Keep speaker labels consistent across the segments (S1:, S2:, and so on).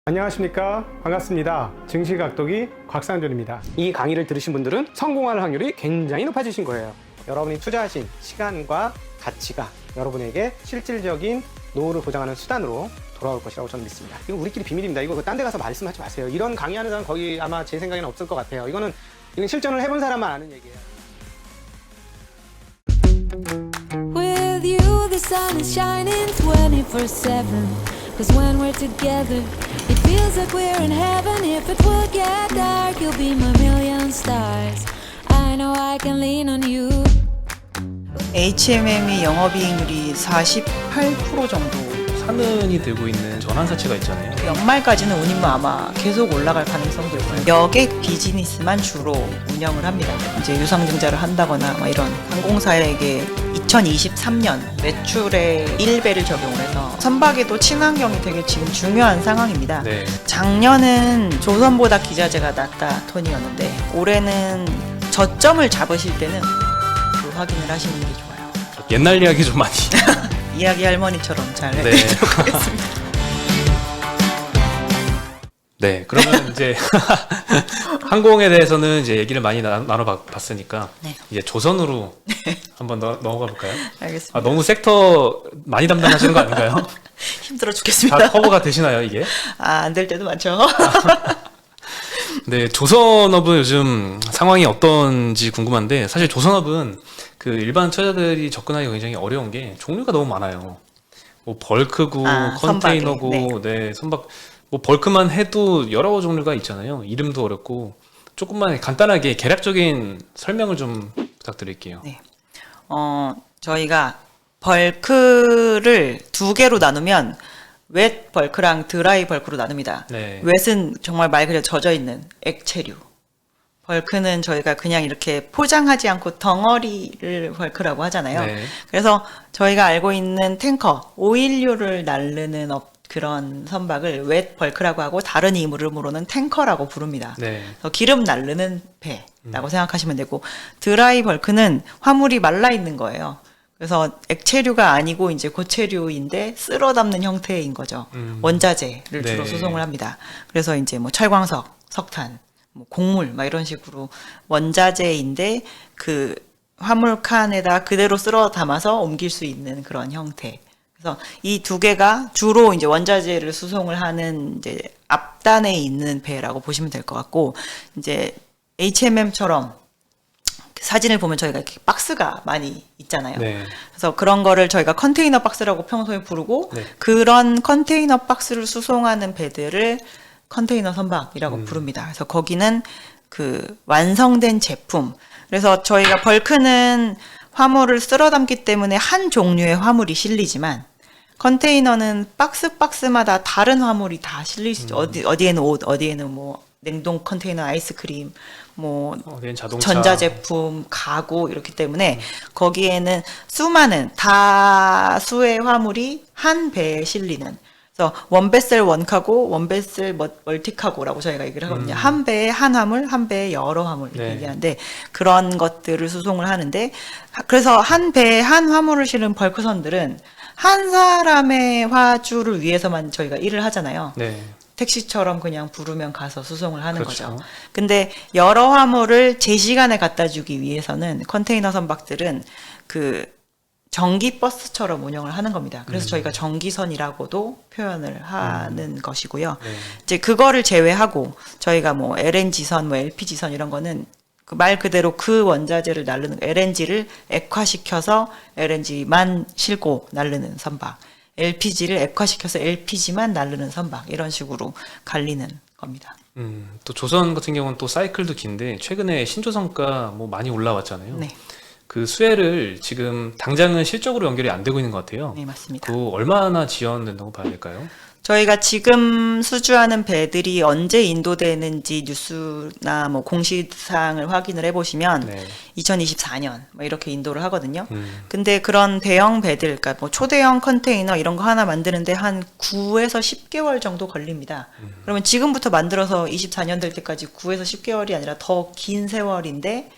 S1: 안녕하십니까, 반갑습니다. 증시각도기 곽상준입니다. 이 강의를 들으신 분들은 성공할 확률이 굉장히 높아지신 거예요. 여러분이 투자하신 시간과 가치가 여러분에게 실질적인 노후를 보장하는 수단으로 돌아올 것이라고 저는 믿습니다. 이건 우리끼리 비밀입니다. 이거 딴 데 가서 말씀하지 마세요. 이런 강의하는 사람 거의 아마 제 생각에는 없을 것 같아요. 이건 실전을 해본 사람만 아는 얘기예요.
S2: With you, the sun is shining 24/7. Cause when we're together, it feels like we're in heaven. If it will get dark, you'll be my million stars. I know I can lean on you.
S3: HMM이 영업이익률이 48% 정도.
S4: 사면이 되고 있는 전환사채가 있잖아요.
S3: 연말까지는 운임은 아마 계속 올라갈 가능성도 있고요. 여객 비즈니스만 주로 운영을 합니다. 이제 유상증자를 한다거나 이런 항공사에게 2023년 매출의 1배를 적용을 해서 선박에도 친환경이 되게 지금 중요한 상황입니다.
S4: 네.
S3: 작년은 조선보다 기자재가 낮다 톤이었는데 올해는 저점을 잡으실 때는 그 확인을 하시는 게 좋아요.
S4: 옛날 이야기 좀 많이.
S3: 이야기 할머니처럼 잘
S4: 네.
S3: 해드리도록 하겠습니다.
S4: 네, 그러면 이제 항공에 대해서는 이제 얘기를 많이 나눠봤으니까
S3: 네.
S4: 이제 조선으로 한번 넘어가 볼까요?
S3: 알겠습니다.
S4: 너무 섹터 많이 담당하시는 거 아닌가요?
S3: 힘들어
S4: 다
S3: 죽겠습니다.
S4: 커버가 되시나요, 이게?
S3: 안 될 때도 많죠.
S4: 네, 조선업은 요즘 상황이 어떤지 궁금한데 사실 조선업은 그 일반 투자자들이 접근하기 굉장히 어려운 게 종류가 너무 많아요. 뭐 벌크고 컨테이너고,
S3: 선박에,
S4: 네, 선박 뭐 벌크만 해도 여러 종류가 있잖아요. 이름도 어렵고 조금만 간단하게 개략적인 설명을 좀 부탁드릴게요.
S3: 네. 저희가 벌크를 두 개로 나누면 웻 벌크랑 드라이 벌크로 나눕니다.
S4: 네.
S3: 웻은 정말 말 그대로 젖어 있는 액체류. 벌크는 저희가 그냥 이렇게 포장하지 않고 덩어리를 벌크라고 하잖아요.
S4: 네.
S3: 그래서 저희가 알고 있는 탱커, 오일류를 나르는 그런 선박을 웻 벌크라고 하고 다른 이름으로는 탱커라고 부릅니다.
S4: 네.
S3: 그래서 기름 나르는 배라고 생각하시면 되고 드라이 벌크는 화물이 말라 있는 거예요. 그래서 액체류가 아니고 이제 고체류인데 쓸어 담는 형태인 거죠. 원자재를 주로
S4: 네.
S3: 수송을 합니다. 그래서 이제 뭐 철광석, 석탄, 뭐 곡물 이런 식으로 원자재인데 그 화물칸에다 그대로 쓸어 담아서 옮길 수 있는 그런 형태. 그래서 이 두 개가 주로 이제 원자재를 수송을 하는 이제 앞단에 있는 배라고 보시면 될 것 같고, 이제 HMM처럼 사진을 보면 저희가 이렇게 박스가 많이 있잖아요.
S4: 네.
S3: 그래서 그런 거를 저희가 컨테이너 박스라고 평소에 부르고,
S4: 네.
S3: 그런 컨테이너 박스를 수송하는 배들을 컨테이너 선박이라고 부릅니다. 그래서 거기는 그 완성된 제품. 그래서 저희가 벌크는 화물을 쓸어 담기 때문에 한 종류의 화물이 실리지만 컨테이너는 박스마다 다른 화물이 다 실릴 수 있죠. 어디에는 옷, 어디에는 뭐 냉동 컨테이너 아이스크림, 뭐
S4: 어디엔 자동차.
S3: 전자제품, 가구 이렇기 때문에 거기에는 수많은 다수의 화물이 한 배에 실리는. 그래서 원베셀 원카고, 원베셀 멀티카고라고 저희가 얘기를 하거든요. 한 배에 한 화물, 한 배에 여러 화물 이렇게
S4: 네.
S3: 얘기하는데 그런 것들을 수송을 하는데, 그래서 한 배에 한 화물을 실은 벌크선들은 한 사람의 화주를 위해서만 저희가 일을 하잖아요.
S4: 네.
S3: 택시처럼 그냥 부르면 가서 수송을 하는
S4: 그렇죠.
S3: 거죠. 근데 여러 화물을 제 시간에 갖다 주기 위해서는 컨테이너 선박들은 그 전기 버스처럼 운영을 하는 겁니다. 그래서 저희가 전기선이라고도 표현을 하는 것이고요.
S4: 네.
S3: 이제 그거를 제외하고 저희가 뭐 LNG선, 뭐 LPG선 이런 거는 그 말 그대로 그 원자재를 나르는 LNG를 액화시켜서 LNG만 싣고 나르는 선박, LPG를 액화시켜서 LPG만 나르는 선박 이런 식으로 갈리는 겁니다.
S4: 또 조선 같은 경우는 또 사이클도 긴데 최근에 신조선가 뭐 많이 올라왔잖아요.
S3: 네,
S4: 그 수혜를 지금 당장은 실적으로 연결이 안 되고 있는 것 같아요.
S3: 네 맞습니다.
S4: 그 얼마나 지연된다고 봐야 될까요?
S3: 저희가 지금 수주하는 배들이 언제 인도되는지 뉴스나 뭐 공시사항을 확인을 해보시면
S4: 네.
S3: 2024년 뭐 이렇게 인도를 하거든요. 근데 그런 대형 배들, 그러니까 뭐 초대형 컨테이너 이런 거 하나 만드는데 한 9에서 10개월 정도 걸립니다. 그러면 지금부터 만들어서 24년 될 때까지 9에서 10개월이 아니라 더 긴 세월인데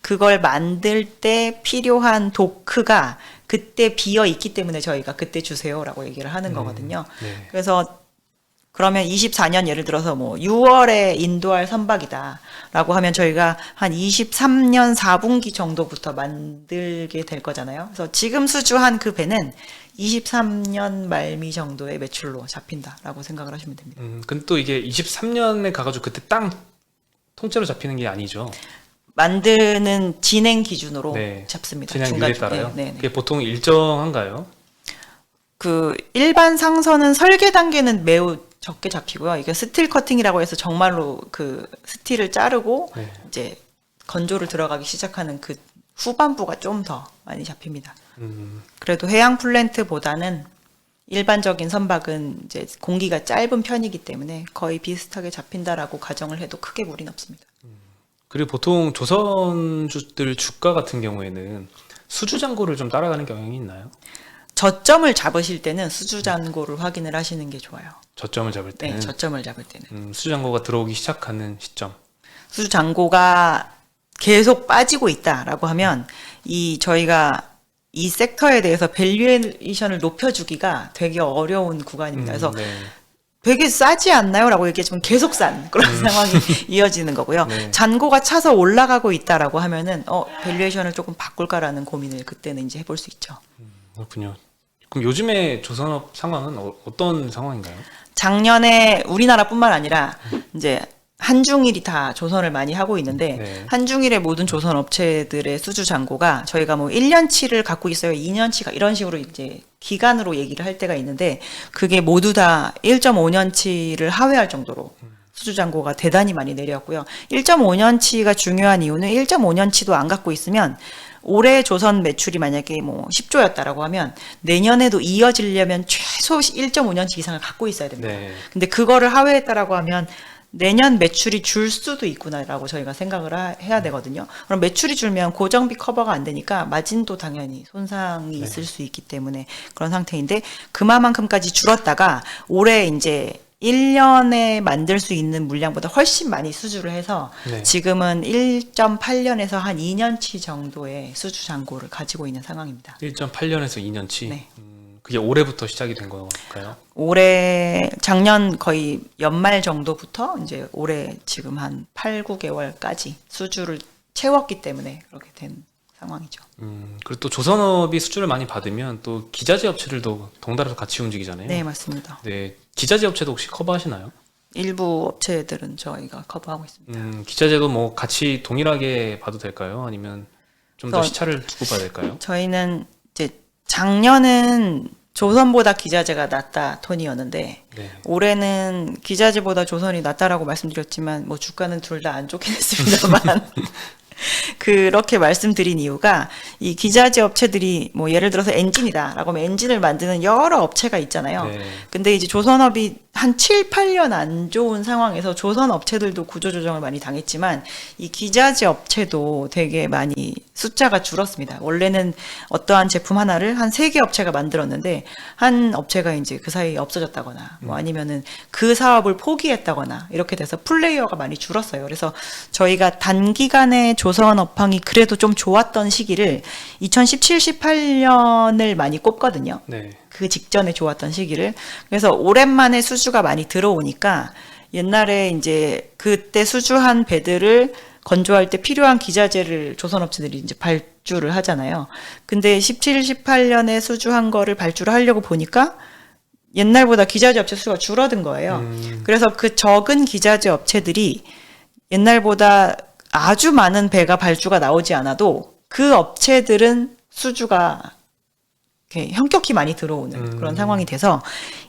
S3: 그걸 만들 때 필요한 도크가 그때 비어 있기 때문에 저희가 그때 주세요라고 얘기를 하는 거거든요.
S4: 네.
S3: 그래서 그러면 24년 예를 들어서 뭐 6월에 인도할 선박이다라고 하면 저희가 한 23년 4분기 정도부터 만들게 될 거잖아요. 그래서 지금 수주한 그 배는 23년 말미 정도의 매출로 잡힌다라고 생각을 하시면 됩니다.
S4: 근데 또 이게 23년에 가가지고 그때 땅 통째로 잡히는 게 아니죠.
S3: 만드는 진행 기준으로
S4: 네.
S3: 잡습니다.
S4: 진행률에 따라요.
S3: 네, 네.
S4: 그게 보통 일정한가요?
S3: 그 일반 상선은 설계 단계는 매우 적게 잡히고요. 이게 스틸 커팅이라고 해서 정말로 그 스틸을 자르고
S4: 네.
S3: 이제 건조를 들어가기 시작하는 그 후반부가 좀 더 많이 잡힙니다. 그래도 해양 플랜트보다는 일반적인 선박은 이제 공기가 짧은 편이기 때문에 거의 비슷하게 잡힌다라고 가정을 해도 크게 무리는 없습니다.
S4: 그리고 보통 조선주들 주가 같은 경우에는 수주 잔고를 좀 따라가는 경향이 있나요?
S3: 저점을 잡으실 때는 수주 잔고를 확인을 하시는 게 좋아요.
S4: 저점을 잡을 때는
S3: 네, 저점을 잡을 때는.
S4: 수주 잔고가 들어오기 시작하는 시점.
S3: 수주 잔고가 계속 빠지고 있다라고 하면 저희가 이 섹터에 대해서 밸류에이션을 높여주기가 되게 어려운 구간입니다. 그래서
S4: 네.
S3: 되게 싸지 않나요? 라고 얘기했지만 계속 싼 그런 상황이 이어지는 거고요.
S4: 네.
S3: 잔고가 차서 올라가고 있다라고 하면은 밸류에이션을 조금 바꿀까라는 고민을 그때는 이제 해볼 수 있죠.
S4: 그렇군요. 그럼 요즘에 조선업 상황은 어떤 상황인가요?
S3: 작년에 우리나라뿐만 아니라 이제 한중일이 다 조선을 많이 하고 있는데
S4: 네.
S3: 한중일의 모든 조선 업체들의 수주 잔고가 저희가 뭐 1년치를 갖고 있어요. 2년치가 이런 식으로 이제 기간으로 얘기를 할 때가 있는데 그게 모두 다 1.5년치를 하회할 정도로 수주 잔고가 대단히 많이 내렸고요. 1.5년치가 중요한 이유는 1.5년치도 안 갖고 있으면 올해 조선 매출이 만약에 뭐 10조였다라고 하면 내년에도 이어지려면 최소 1.5년치 이상을 갖고 있어야 됩니다.
S4: 네.
S3: 근데 그거를 하회했다라고 하면 내년 매출이 줄 수도 있구나라고 저희가 생각을 해야 되거든요. 그럼 매출이 줄면 고정비 커버가 안 되니까 마진도 당연히 손상이 있을 수 있기 때문에 그런 상태인데 그만큼까지 줄었다가 올해 이제 1년에 만들 수 있는 물량보다 훨씬 많이 수주를 해서
S4: 네. 지금은
S3: 지금은 1.8년에서 한 2년치 정도의 수주 잔고를 가지고 있는 상황입니다.
S4: 1.8년에서 2년치.
S3: 네.
S4: 그게 올해부터 시작이 된 건가요?
S3: 올해 작년 거의 연말 정도부터 이제 올해 지금 한 8, 9개월까지 수주를 채웠기 때문에 그렇게 된 상황이죠.
S4: 그리고 또 조선업이 수주를 많이 받으면 또 기자재 업체들도 덩달아서 같이 움직이잖아요.
S3: 네, 맞습니다.
S4: 네, 기자재 업체도 혹시 커버하시나요?
S3: 일부 업체들은 저희가 커버하고 있습니다.
S4: 기자재도 뭐 같이 동일하게 봐도 될까요? 아니면 좀 더
S3: 그래서
S4: 시차를 두고 봐야 될까요?
S3: 저희는 이제 작년은 조선보다 기자재가 낫다 톤이었는데
S4: 네.
S3: 올해는 기자재보다 조선이 낫다라고 말씀드렸지만 뭐 주가는 둘 다 안 좋긴 했습니다만 그렇게 말씀드린 이유가 이 기자재 업체들이 뭐 예를 들어서 엔진이다라고 하면 엔진을 만드는 여러 업체가 있잖아요.
S4: 네.
S3: 근데 이제 조선업이 한 7, 8년 안 좋은 상황에서 조선 업체들도 구조조정을 많이 당했지만 이 기자재 업체도 되게 많이 숫자가 줄었습니다. 원래는 어떠한 제품 하나를 한 3개 업체가 만들었는데 한 업체가 이제 그 사이에 없어졌다거나 뭐 아니면은 그 사업을 포기했다거나 이렇게 돼서 플레이어가 많이 줄었어요. 그래서 저희가 단기간에 조선 업황이 그래도 좀 좋았던 시기를 2017, 18년을 많이 꼽거든요.
S4: 네.
S3: 그 직전에 좋았던 시기를. 그래서 오랜만에 수주가 많이 들어오니까 옛날에 이제 그때 수주한 배들을 건조할 때 필요한 기자재를 조선업체들이 이제 발주를 하잖아요. 근데 17, 18년에 수주한 거를 발주를 하려고 보니까 옛날보다 기자재 업체 수가 줄어든 거예요. 그래서 그 적은 기자재 업체들이 옛날보다 아주 많은 배가 발주가 나오지 않아도 그 업체들은 수주가 이렇게 현격히 많이 들어오는 그런 상황이 돼서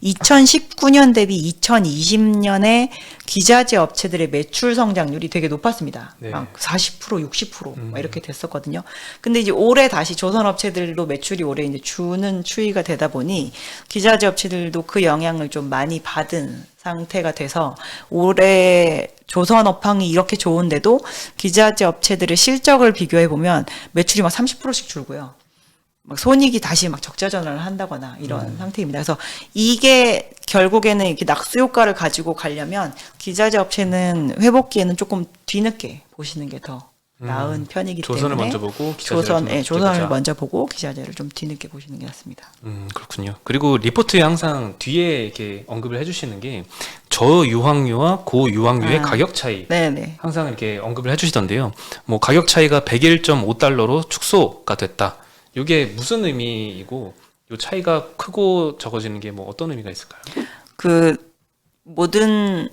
S3: 2019년 대비 2020년에 기자재 업체들의 매출 성장률이 되게 높았습니다.
S4: 네.
S3: 막 40%, 60% 막 이렇게 됐었거든요. 근데 이제 올해 다시 조선 업체들도 매출이 올해 이제 주는 추이가 되다 보니 기자재 업체들도 그 영향을 좀 많이 받은 상태가 돼서 올해 조선 업황이 이렇게 좋은데도 기자재 업체들의 실적을 비교해 보면 매출이 막 30%씩 줄고요. 막 손익이 다시 막 적자 전환을 한다거나 이런 상태입니다. 그래서 이게 결국에는 이렇게 낙수 효과를 가지고 가려면 기자재 업체는 회복기에는 조금 뒤늦게 보시는 게 더 나은 편이기
S4: 조선을
S3: 때문에
S4: 먼저 보고 기자재를
S3: 조선을
S4: 보자.
S3: 먼저 보고 기자재를 좀 뒤늦게 보시는 게 낫습니다.
S4: 그렇군요. 그리고 리포트에 항상 뒤에 이렇게 언급을 해주시는 게 저유황유와 고유황유의 가격 차이
S3: 네네.
S4: 항상 이렇게 언급을 해주시던데요. 뭐 가격 차이가 101.5달러로 축소가 됐다. 이게 무슨 의미이고 이 차이가 크고 적어지는 게 뭐 어떤 의미가 있을까요?
S3: 그 모든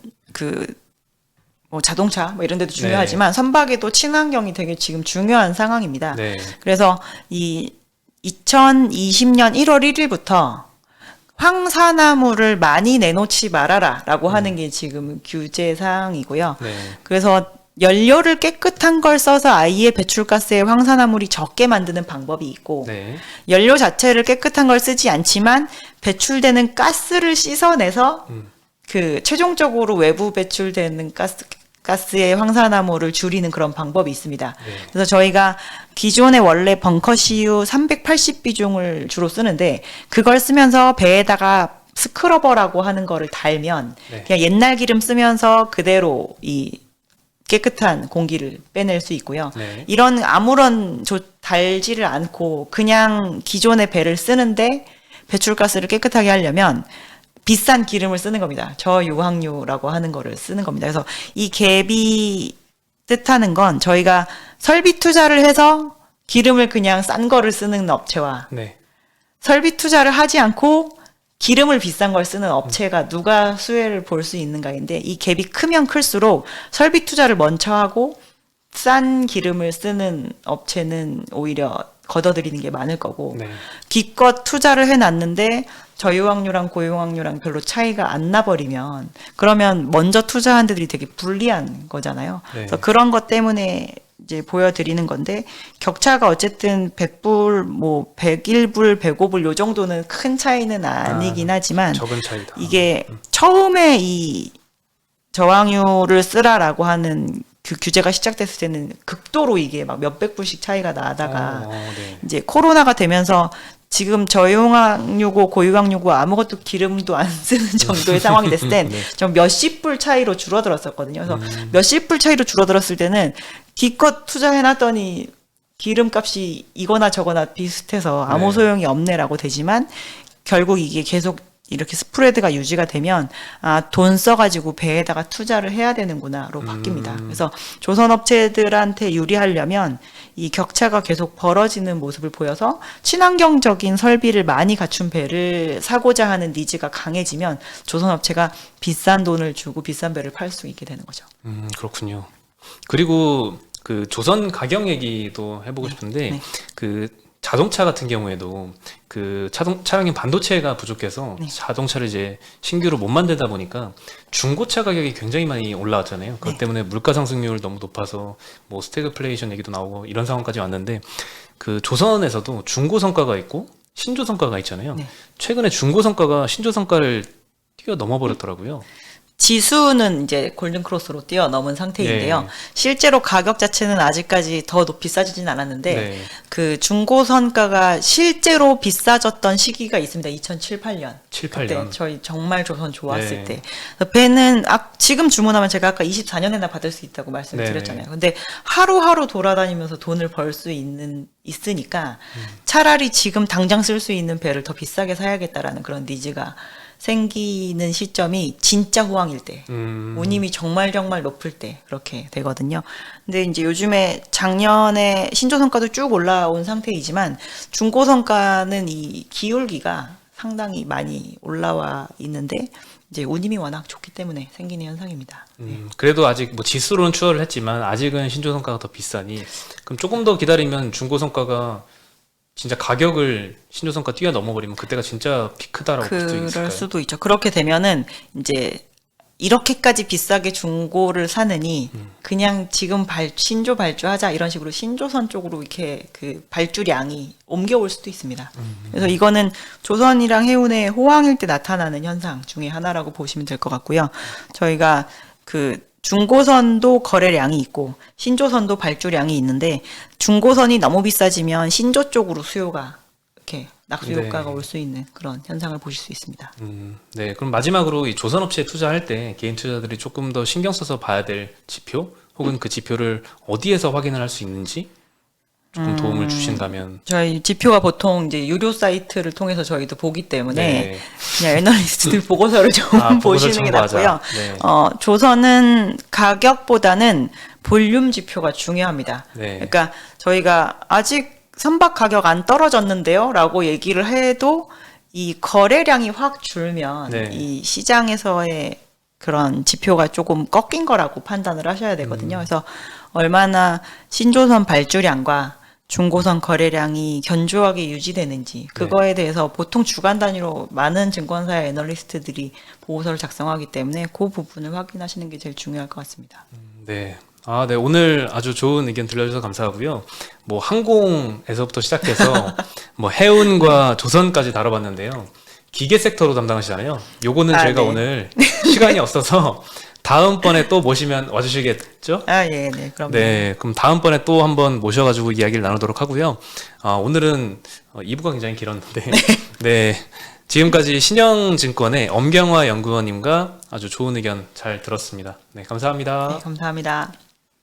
S3: 뭐 자동차 뭐 이런 데도 중요하지만 선박에도 친환경이 되게 지금 중요한 상황입니다.
S4: 네.
S3: 그래서 이 2020년 1월 1일부터 황사나무를 많이 내놓지 말아라라고 하는 게 지금 규제 사항이고요.
S4: 네.
S3: 그래서 연료를 깨끗한 걸 써서 아예 배출가스에 황산화물이 적게 만드는 방법이 있고
S4: 네.
S3: 연료 자체를 깨끗한 걸 쓰지 않지만 배출되는 가스를 씻어내서 그 최종적으로 외부 배출되는 가스의 황산화물을 줄이는 그런 방법이 있습니다.
S4: 네.
S3: 그래서 저희가 기존에 원래 벙커CU 380비중을 주로 쓰는데 그걸 쓰면서 배에다가 스크러버라고 하는 거를 달면
S4: 네.
S3: 그냥 옛날 기름 쓰면서 그대로 이 깨끗한 공기를 빼낼 수 있고요.
S4: 네.
S3: 이런 아무런 달지를 않고 그냥 기존의 배를 쓰는데 배출가스를 깨끗하게 하려면 비싼 기름을 쓰는 겁니다. 저유황유라고 하는 거를 쓰는 겁니다. 그래서 이 갭이 뜻하는 건 저희가 설비 투자를 해서 기름을 그냥 싼 거를 쓰는 업체와
S4: 네.
S3: 설비 투자를 하지 않고 기름을 비싼 걸 쓰는 업체가 누가 수혜를 볼 수 있는가인데 이 갭이 크면 클수록 설비 투자를 먼저 하고 싼 기름을 쓰는 업체는 오히려 걷어들이는 게 많을 거고
S4: 네.
S3: 기껏 투자를 해놨는데 저유황유랑 고유황유랑 별로 차이가 안 나버리면 그러면 먼저 투자한 데들이 되게 불리한 거잖아요.
S4: 네.
S3: 그래서 그런 것 때문에 이제 보여드리는 건데 격차가 어쨌든 100불, 뭐 101불, 105불 요 정도는 큰 차이는 아니긴 하지만
S4: 적은 차이다.
S3: 이게 처음에 이 저황유를 쓰라라고 하는 그 규제가 시작됐을 때는 극도로 이게 막 몇백 불씩 차이가 나다가
S4: 네.
S3: 이제 코로나가 되면서 지금 저유황유고 고유황유고 아무것도 기름도 안 쓰는 정도의 상황이 됐을 땐 좀 몇십 불 차이로 줄어들었었거든요. 그래서 몇십 불 차이로 줄어들었을 때는 기껏 투자해놨더니 기름값이 이거나 저거나 비슷해서 아무
S4: 네.
S3: 소용이 없네라고 되지만 결국 이게 계속 이렇게 스프레드가 유지가 되면 돈 써가지고 배에다가 투자를 해야 되는구나로 바뀝니다. 그래서 조선업체들한테 유리하려면 이 격차가 계속 벌어지는 모습을 보여서 친환경적인 설비를 많이 갖춘 배를 사고자 하는 니즈가 강해지면 조선업체가 비싼 돈을 주고 비싼 배를 팔 수 있게 되는 거죠.
S4: 그렇군요. 그리고 그 조선 가격 얘기도 해보고 싶은데
S3: 네.
S4: 그 자동차 같은 경우에도 그 차량용 반도체가 부족해서
S3: 네.
S4: 자동차를 이제 신규로 못 만들다 보니까 중고차 가격이 굉장히 많이 올라왔잖아요. 그것
S3: 네.
S4: 때문에 물가 상승률 너무 높아서 뭐 스태그플레이션 얘기도 나오고 이런 상황까지 왔는데 그 조선에서도 중고 성과가 있고 신조 성과가 있잖아요.
S3: 네.
S4: 최근에 중고 성과가 신조 성과를 뛰어넘어 버렸더라고요.
S3: 지수는 이제 골든크로스로 뛰어넘은 상태인데요.
S4: 네.
S3: 실제로 가격 자체는 아직까지 더 비싸지진 않았는데
S4: 네.
S3: 그 중고선가가 실제로 비싸졌던 시기가 있습니다. 2007, 8년.
S4: 7,
S3: 그때
S4: 8년.
S3: 저희 정말 조선 좋았을
S4: 네.
S3: 때. 그래서 배는 지금 주문하면 제가 아까 24년에나 받을 수 있다고 말씀을
S4: 네.
S3: 드렸잖아요. 근데 하루하루 돌아다니면서 돈을 벌 수 있으니까 차라리 지금 당장 쓸 수 있는 배를 더 비싸게 사야겠다라는 그런 니즈가 생기는 시점이 진짜 호황일 때, 운임이 정말 높을 때 그렇게 되거든요. 근데 이제 요즘에 작년에 신조성가도 쭉 올라온 상태이지만 중고성가는 이 기울기가 상당히 많이 올라와 있는데 이제 운임이 워낙 좋기 때문에 생기는 현상입니다.
S4: 그래도 아직 뭐 지수로는 추월을 했지만 아직은 신조 성과가 더 비싸니 그럼 조금 더 기다리면 중고 성과가 진짜 가격을 신조 성과 뛰어넘어 버리면 그때가 진짜 피크다라고 볼 수
S3: 그럴
S4: 있을까요?
S3: 수도 있죠. 그렇게 되면은 이제 이렇게까지 비싸게 중고를 사느니 그냥 지금 신조 발주하자 이런 식으로 신조선 쪽으로 이렇게 그 발주량이 옮겨올 수도 있습니다. 그래서 이거는 조선이랑 해운의 호황일 때 나타나는 현상 중에 하나라고 보시면 될 것 같고요. 저희가 그 중고선도 거래량이 있고 신조선도 발주량이 있는데 중고선이 너무 비싸지면 신조 쪽으로 수요가 이렇게 낙수
S4: 네.
S3: 효과가 올 수 있는 그런 현상을 보실 수 있습니다.
S4: 네, 그럼 마지막으로 이 조선업체에 투자할 때 개인 투자들이 조금 더 신경 써서 봐야 될 지표 혹은 그 지표를 어디에서 확인을 할 수 있는지 조금 도움을 주신다면.
S3: 저희 지표가 보통 이제 유료 사이트를 통해서 저희도 보기 때문에
S4: 네.
S3: 그냥 애널리스트들 보고서를 좀
S4: 보고서
S3: 보시는 게
S4: 참고하자.
S3: 낫고요.
S4: 네.
S3: 조선은 가격보다는 볼륨 지표가 중요합니다.
S4: 네.
S3: 그러니까 저희가 아직 선박 가격 안 떨어졌는데요? 라고 얘기를 해도 이 거래량이 확 줄면
S4: 네.
S3: 이 시장에서의 그런 지표가 조금 꺾인 거라고 판단을 하셔야 되거든요. 그래서 얼마나 신조선 발주량과 중고선 거래량이 견조하게 유지되는지 그거에 대해서 보통 주간 단위로 많은 증권사의 애널리스트들이 보고서를 작성하기 때문에 그 부분을 확인하시는 게 제일 중요할 것 같습니다.
S4: 네. 네. 오늘 아주 좋은 의견 들려주셔서 감사하고요. 뭐 항공에서부터 시작해서 뭐 해운과 조선까지 다뤄봤는데요. 기계 섹터로 담당하시잖아요. 요거는 저희가
S3: 네.
S4: 오늘 시간이 없어서 다음번에 또 모시면 와주시겠죠?
S3: 예, 네, 그럼.
S4: 네, 그럼 다음번에 또 한번 모셔가지고 이야기를 나누도록 하고요. 오늘은 2부가 굉장히 길었는데, 네, 지금까지 신영증권의 엄경화 연구원님과 아주 좋은 의견 잘 들었습니다. 네, 감사합니다.
S3: 네, 감사합니다.